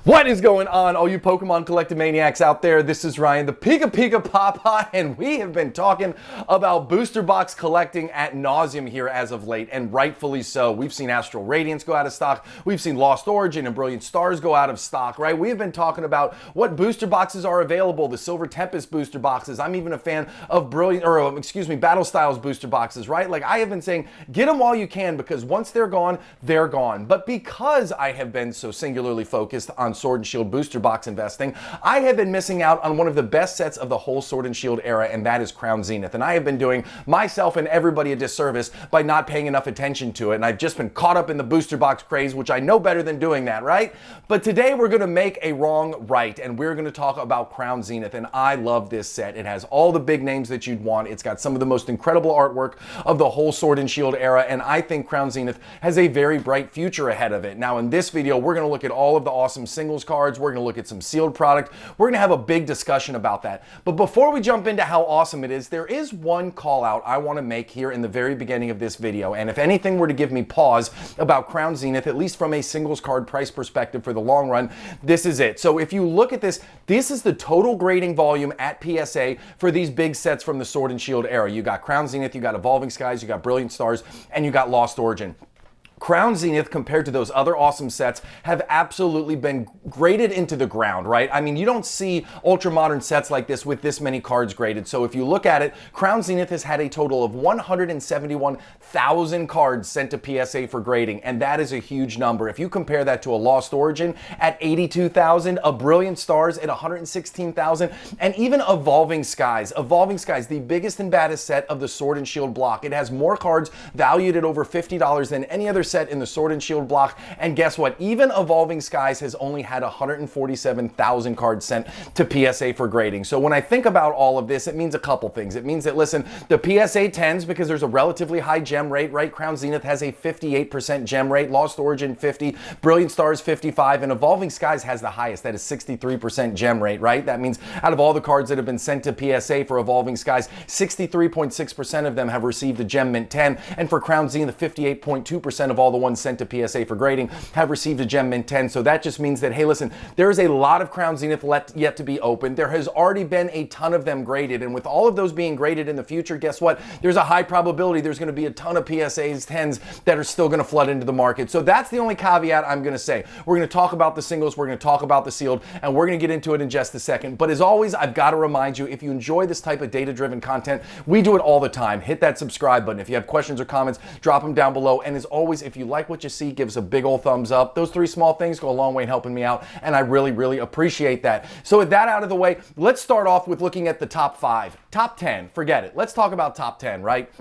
What is going on, all you Pokemon collecting maniacs out there? This is Ryan, the PikaPikaPaPa, and we have been talking about booster box collecting ad nauseum here as of late, and rightfully so. We've seen Astral Radiance go out of stock. We've seen Lost Origin and Brilliant Stars go out of stock, right? We have been talking about what booster boxes are available, the Silver Tempest booster boxes. I'm even a fan of Battle Styles booster boxes, right? Like, I have been saying, get them while you can, because once they're gone, they're gone. But because I have been so singularly focused on Sword and Shield booster box investing, I have been missing out on one of the best sets of the whole Sword and Shield era, and that is Crown Zenith. And I have been doing myself and everybody a disservice by not paying enough attention to it, and I've just been caught up in the booster box craze, which I know better than doing that, right? But today we're going to make a wrong right, and we're going to talk about Crown Zenith, and I love this set. It has all the big names that you'd want. It's got some of the most incredible artwork of the whole Sword and Shield era, and I think Crown Zenith has a very bright future ahead of it. Now, in this video, we're going to look at all of the awesome singles cards. We're going to look at some sealed product. We're going to have a big discussion about that. But before we jump into how awesome it is, there is one call out I want to make here in the very beginning of this video. And if anything were to give me pause about Crown Zenith, at least from a singles card price perspective for the long run, this is it. So if you look at this, this is the total grading volume at PSA for these big sets from the Sword and Shield era. You got Crown Zenith, you got Evolving Skies, you got Brilliant Stars, and you got Lost Origin. Crown Zenith, compared to those other awesome sets, have absolutely been graded into the ground, right? I mean, you don't see ultra modern sets like this with this many cards graded. So if you look at it, Crown Zenith has had a total of 171,000 cards sent to PSA for grading, and that is a huge number. If you compare that to a Lost Origin at 82,000, a Brilliant Stars at 116,000, and even Evolving Skies. Evolving Skies, the biggest and baddest set of the Sword and Shield block. It has more cards valued at over $50 than any other set in the Sword and Shield block, and guess what? Even Evolving Skies has only had 147,000 cards sent to PSA for grading. So when I think about all of this, it means a couple things. It means that, listen, the PSA 10s, because there's a relatively high gem rate, right? Crown Zenith has a 58% gem rate, Lost Origin 50, Brilliant Stars 55, and Evolving Skies has the highest, that is 63% gem rate, right? That means out of all the cards that have been sent to PSA for Evolving Skies, 63.6% of them have received a Gem Mint 10, and for Crown Zenith, 58.2% of all the ones sent to PSA for grading have received a Gem Mint 10. So that just means that, hey, listen, there is a lot of Crown Zenith yet to be opened. There has already been a ton of them graded, and with all of those being graded in the future, guess what? There's a high probability there's going to be a ton of PSAs 10s that are still going to flood into the market. So that's the only caveat I'm going to say. We're going to talk about the singles, we're going to talk about the sealed, and we're going to get into it in just a second. But as always, I've got to remind you, if you enjoy this type of data-driven content, we do it all the time. Hit that subscribe button. If you have questions or comments, drop them down below. And as always, if you like what you see, give us a big old thumbs up. Those three small things go a long way in helping me out, and I really, really appreciate that. So with that out of the way, let's start off with looking at the top 5. Top 10, forget it. Let's talk about top 10, right?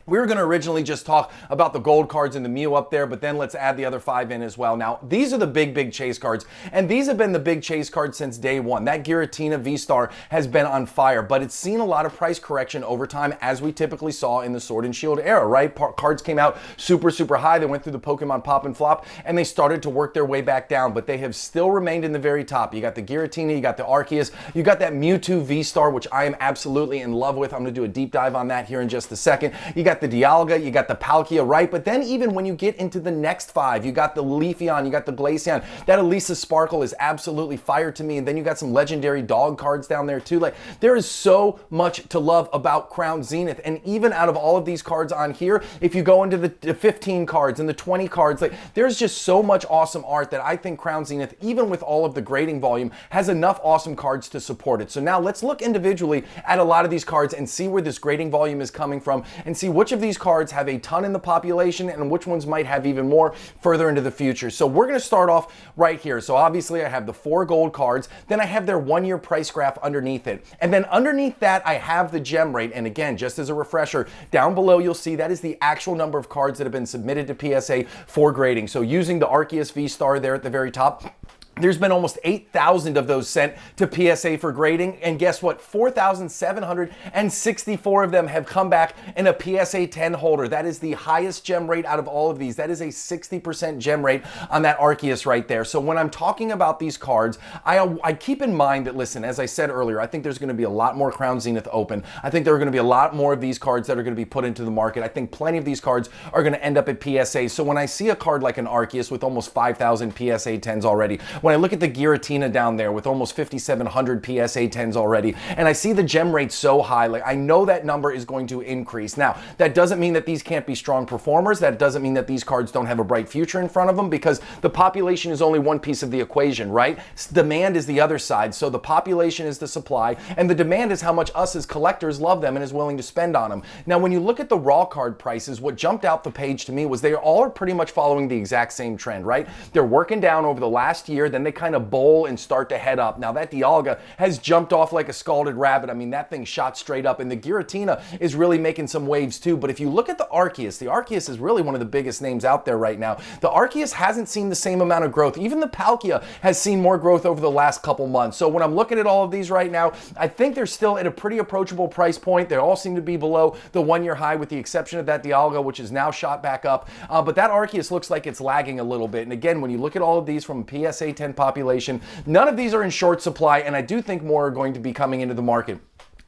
We were going to originally just talk about the gold cards and the Mew up there, but then let's add the other 5 in as well. Now, these are the big chase cards, and these have been the big chase cards since day one. That Giratina V-Star has been on fire, but it's seen a lot of price correction over time, as we typically saw in the Sword and Shield era, right? Cards came out super high. They went through the Pokemon pop and flop, and they started to work their way back down, but they have still remained in the very top. You got the Giratina, you got the Arceus, you got that Mewtwo V-Star, which I am absolutely in love with. I'm going to do a deep dive on that here in just a second. You got the Dialga, you got the Palkia, right? But then even when you get into the next 5, you got the Leafeon, you got the Glaceon. That Elisa Sparkle is absolutely fire to me. And then you got some legendary dog cards down there too. Like, there is so much to love about Crown Zenith. And even out of all of these cards on here, if you go into the 15 cards and the 20 cards, like, there's just so much awesome art that I think Crown Zenith, even with all of the grading volume, has enough awesome cards to support it. So now let's look individually at a lot of these cards and see where this grading volume is coming from, and see which of these cards have a ton in the population and which ones might have even more further into the future. So we're going to start off right here. So obviously I have the 4 gold cards, then I have their 1-year price graph underneath it, and then underneath that I have the gem rate. And again, just as a refresher, down below you'll see that is the actual number of cards that have been submitted to PSA for grading. So using the Arceus V-Star there at the very top, there's been almost 8,000 of those sent to PSA for grading, and guess what? 4,764 of them have come back in a PSA 10 holder. That is the highest gem rate out of all of these. That is a 60% gem rate on that Arceus right there. So when I'm talking about these cards, I keep in mind that, listen, as I said earlier, I think there's going to be a lot more Crown Zenith open. I think there are going to be a lot more of these cards that are going to be put into the market. I think plenty of these cards are going to end up at PSA. So when I see a card like an Arceus with almost 5,000 PSA 10s already, when I look at the Giratina down there with almost 5,700 PSA 10s already, and I see the gem rate so high, like I know that number is going to increase. Now, that doesn't mean that these can't be strong performers. That doesn't mean that these cards don't have a bright future in front of them, because the population is only one piece of the equation, right? Demand is the other side. So the population is the supply, and the demand is how much us as collectors love them and is willing to spend on them. Now, when you look at the raw card prices, what jumped out the page to me was they all are pretty much following the exact same trend, right? They're working down over the last year, then they kind of bowl and start to head up. Now, that Dialga has jumped off like a scalded rabbit. I mean, that thing shot straight up, and the Giratina is really making some waves too. But if you look at the Arceus is really one of the biggest names out there right now. The Arceus hasn't seen the same amount of growth. Even the Palkia has seen more growth over the last couple months. So when I'm looking at all of these right now, I think they're still at a pretty approachable price point. They all seem to be below the one-year high, with the exception of that Dialga, which is now shot back up. But that Arceus looks like it's lagging a little bit. And again, when you look at all of these from a PSA 10 population, none of these are in short supply, and I do think more are going to be coming into the market.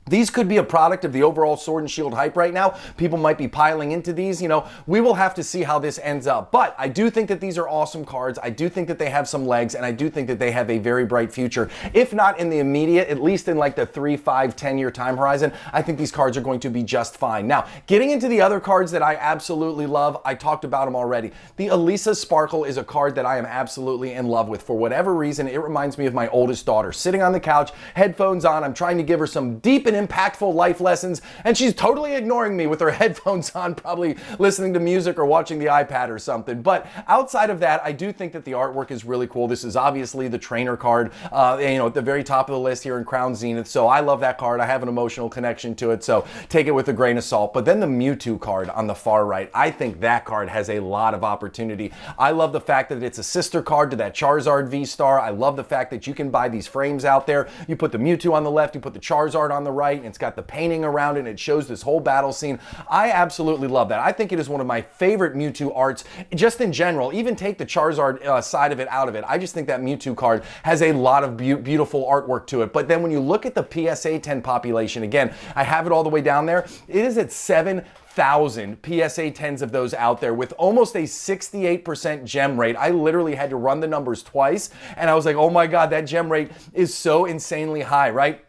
These could be a product of the overall Sword and Shield hype right now. People might be piling into these. You know, we will have to see how this ends up. But I do think that these are awesome cards. I do think that they have some legs, and I do think that they have a very bright future. If not in the immediate, at least in like the 3, 5, 10-year time horizon, I think these cards are going to be just fine. Now, getting into the other cards that I absolutely love, I talked about them already. The Elisa Sparkle is a card that I am absolutely in love with. For whatever reason, it reminds me of my oldest daughter. Sitting on the couch, headphones on, I'm trying to give her some deep and impactful life lessons, and she's totally ignoring me with her headphones on, probably listening to music or watching the iPad or something. But outside of that, I do think that the artwork is really cool. This is obviously the trainer card, at the very top of the list here in Crown Zenith. So I love that card. I have an emotional connection to it, so take it with a grain of salt. But then the Mewtwo card on the far right, I think that card has a lot of opportunity. I love the fact that it's a sister card to that Charizard V-Star. I love the fact that you can buy these frames out there. You put the Mewtwo on the left, you put the Charizard on the right, and it's got the painting around it, and it shows this whole battle scene. I absolutely love that. I think it is one of my favorite Mewtwo arts, just in general. Even take the Charizard side of it out of it. I just think that Mewtwo card has a lot of beautiful artwork to it. But then when you look at the PSA 10 population, again, I have it all the way down there. It is at 7,000 PSA 10s of those out there with almost a 68% gem rate. I literally had to run the numbers twice, and I was like, oh my God, that gem rate is so insanely high, right?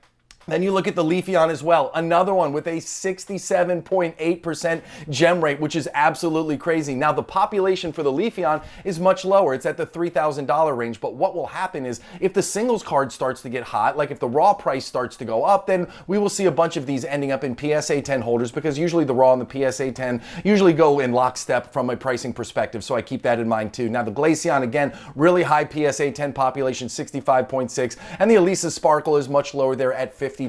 Then you look at the Leafeon as well, another one with a 67.8% gem rate, which is absolutely crazy. Now, the population for the Leafeon is much lower. It's at the $3,000 range, but what will happen is if the singles card starts to get hot, like if the raw price starts to go up, then we will see a bunch of these ending up in PSA 10 holders, because usually the raw and the PSA 10 usually go in lockstep from a pricing perspective, so I keep that in mind too. Now, the Glaceon, again, really high PSA 10 population, 65.6, and the Elisa Sparkle is much lower there at 50.1.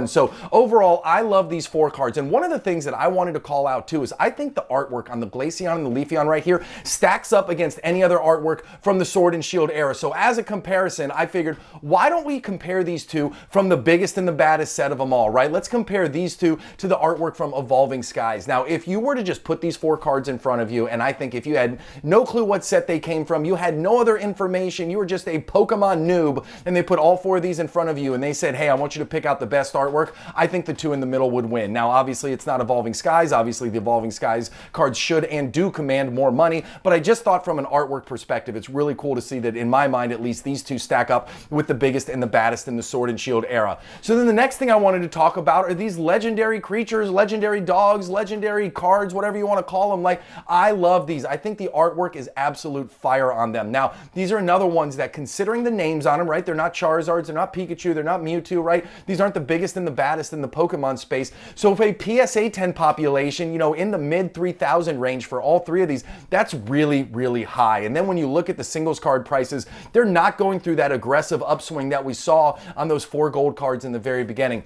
So overall, I love these four cards. And one of the things that I wanted to call out too is I think the artwork on the Glaceon and the Leafeon right here stacks up against any other artwork from the Sword and Shield era. So as a comparison, I figured, why don't we compare these two from the biggest and the baddest set of them all, right? Let's compare these two to the artwork from Evolving Skies. Now, if you were to just put these four cards in front of you, and I think if you had no clue what set they came from, you had no other information, you were just a Pokemon noob, and they put all four of these in front of you, and they said, hey, I want you to pick out the best artwork, I think the two in the middle would win. Now, obviously, it's not Evolving Skies. Obviously, the Evolving Skies cards should and do command more money, but I just thought from an artwork perspective, it's really cool to see that, in my mind at least, these two stack up with the biggest and the baddest in the Sword and Shield era. So then the next thing I wanted to talk about are these legendary creatures, legendary dogs, legendary cards, whatever you want to call them. Like, I love these. I think the artwork is absolute fire on them. Now, these are another ones that, considering the names on them, right? They're not Charizards, they're not Pikachu, they're not Mewtwo, right? These aren't the biggest and the baddest in the Pokemon space. So if a PSA 10 population, in the mid 3,000 range for all three of these, that's really, really high. And then when you look at the singles card prices, they're not going through that aggressive upswing that we saw on those 4 gold cards in the very beginning.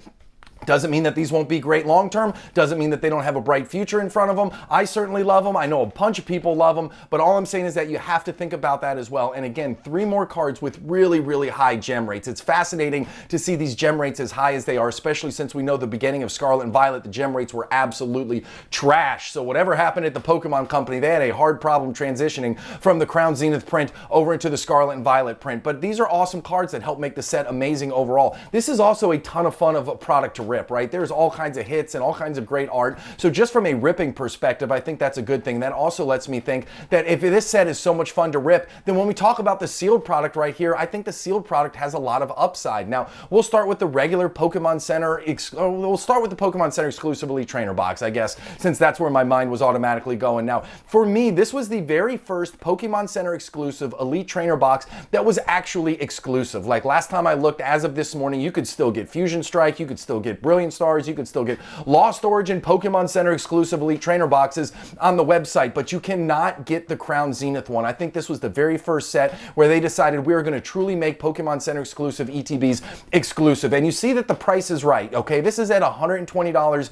Doesn't mean that these won't be great long term. Doesn't mean that they don't have a bright future in front of them. I certainly love them. I know a bunch of people love them, but all I'm saying is that you have to think about that as well. And again, 3 more cards with really, really high gem rates. It's fascinating to see these gem rates as high as they are, especially since we know the beginning of Scarlet and Violet, the gem rates were absolutely trash. So whatever happened at the Pokemon Company, they had a hard problem transitioning from the Crown Zenith print over into the Scarlet and Violet print. But these are awesome cards that help make the set amazing overall. This is also a ton of fun of a product to rip, right? There's all kinds of hits and all kinds of great art. So just from a ripping perspective, I think that's a good thing. That also lets me think that if this set is so much fun to rip, then when we talk about the sealed product right here, I think the sealed product has a lot of upside. Now, we'll start with the regular Pokemon Center, we'll start with the Pokemon Center exclusive Elite Trainer box, I guess, since that's where my mind was automatically going. Now, for me, this was the very first Pokemon Center exclusive Elite Trainer box that was actually exclusive. Like last time I looked, as of this morning, you could still get Fusion Strike, you could still get Brilliant Stars, you could still get Lost Origin Pokemon Center exclusive Elite Trainer boxes on the website, but you cannot get the Crown Zenith one. I think this was the very first set where they decided we were going to truly make Pokemon Center exclusive ETBs exclusive. And you see that the price is right, okay? This is at $120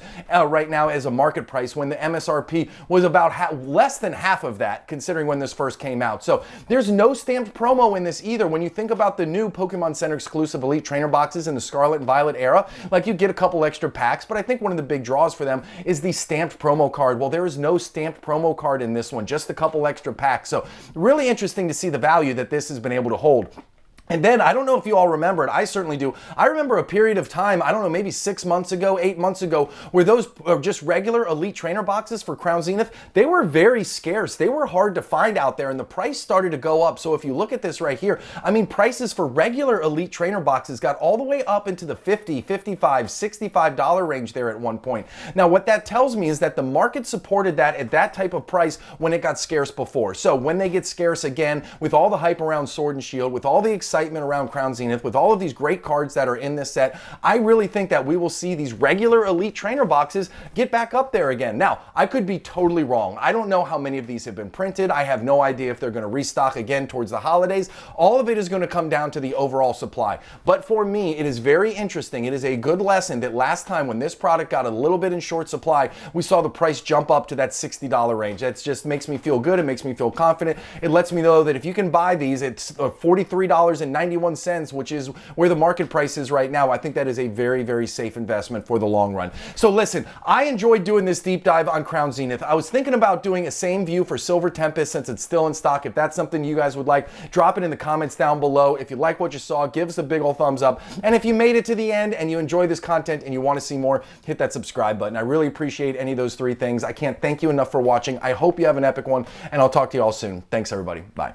right now as a market price when the MSRP was about less than half of that, considering when this first came out. So there's no stamped promo in this either. When you think about the new Pokemon Center exclusive Elite Trainer boxes in the Scarlet and Violet era, like you get a couple extra packs, but I think one of the big draws for them is the stamped promo card. Well, there is no stamped promo card in this one, just a couple extra packs. So really interesting to see the value that this has been able to hold. And then, I don't know if you all remember it, I certainly do. I remember a period of time, I don't know, maybe 6 months ago, 8 months ago, where those just regular Elite Trainer boxes for Crown Zenith, they were very scarce. They were hard to find out there, and the price started to go up. So if you look at this right here, I mean, prices for regular Elite Trainer boxes got all the way up into the $50, $55, $65 range there at one point. Now, what that tells me is that the market supported that at that type of price when it got scarce before. So when they get scarce again, with all the hype around Sword and Shield, with all the excitement around Crown Zenith, with all of these great cards that are in this set, I really think that we will see these regular Elite Trainer boxes get back up there again. Now, I could be totally wrong. I don't know how many of these have been printed. I have no idea if they're going to restock again towards the holidays. All of it is going to come down to the overall supply. But for me, it is very interesting. It is a good lesson that last time when this product got a little bit in short supply, we saw the price jump up to that $60 range. That just makes me feel good. It makes me feel confident. It lets me know that if you can buy these, it's $43.91, which is where the market price is right now. I think that is a very, very safe investment for the long run. So listen, I enjoyed doing this deep dive on Crown Zenith. I was thinking about doing a same view for Silver Tempest since it's still in stock. If that's something you guys would like, drop it in the comments down below. If you like what you saw, give us a big old thumbs up. And if you made it to the end and you enjoy this content and you want to see more, hit that subscribe button. I really appreciate any of those three things. I can't thank you enough for watching. I hope you have an epic one, and I'll talk to you all soon. Thanks, everybody. Bye.